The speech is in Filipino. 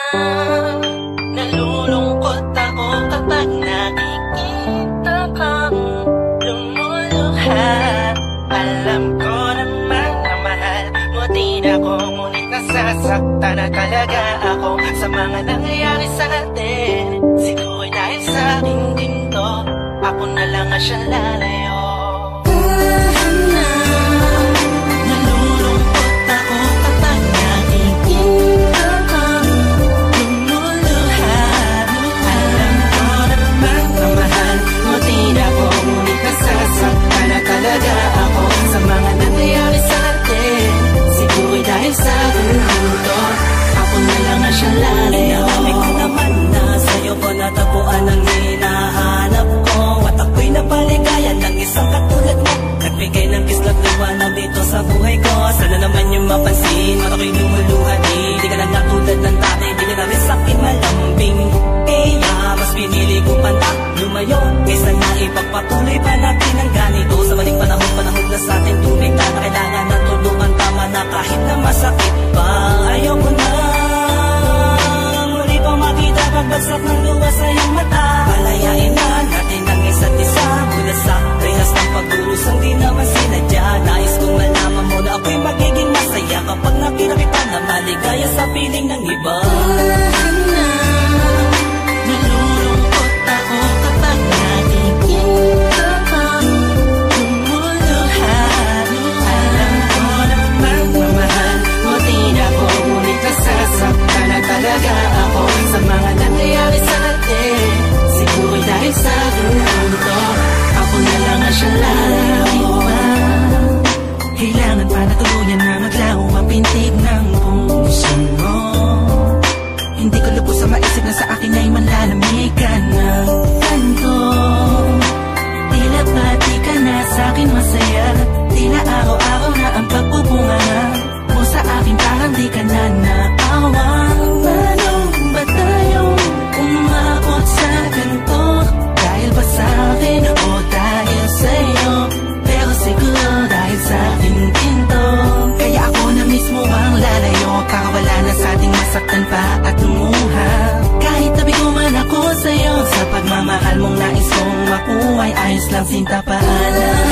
Nalulungkot ako kapag nakikita kang lumuluha. Alam ko naman na mahal mo din ako, ngunit nasasaktan na talaga ako sa mga nangyayari sa atin. Siguro dahil sa akin din to, ako na lang ang siya lalayo. Talaga ako sa mga nangyayari sa atin. Siguro'y dahil sa gusto, ako na lang ang siya lalayo. Alam ko naman na sa'yo ko natagpuan ang hinahanap ko, at ako'y napaligaya ng isang katulad mo. Nagbigay ng kislap liwanag dito sa buhay ko. Sana naman yung mapansin, mata ko'y lumuluha. Di ka lang katulad ng dati, di ka na rin sa'kin malambing. Kaya mas pinili ko pa na lumayo, kaysa na ipagpatuloy pa natin ang ganito. Sa maling panahon na sa atin tubig na kailangan na tulungan. Tama na kahit na masakit pa. Ayaw ko na muli pa makita pagbagsak ng luha sa iyong mata. Palayain na natin ang isa't isa mula sa rehas ng pagdurusang di naman sinadya. Nais kong malaman mo na ako'y magiging masaya kapag nakita kita na maligaya sa piling ng iba. Nalulungkot ako kapag nakikita kang lumuluha. Alam ko naman na mahal mo din ako, ngunit nasasaktan na talaga ako sa mga nangyayari sa atin. Siguro'y dahil sa gusto, ako na lang ang siya lalayo. Kailangan pa na tuluyan na maglaho ang pintig ng puso mo. Hindi ko lubos sa maisip na sa akin ay manlalamig ka ng kanto. Tila pati ka na sa akin masaya, tila araw-araw na ang pagbubunga mo sa akin, parang di ka na naawang. Paano ba tayong umabot sa ganito? Dahil ba sa akin o dahil sa'yo? Pero siguro dahil sa akin ginto, kaya ako na mismo ang lalayo, para wala na sa ating masaktan pa at lumuha. Kahit tabi ko man ako sa'yo, sa pagmamahal mong nais kong makuha ay ayos lang, sinta paalam.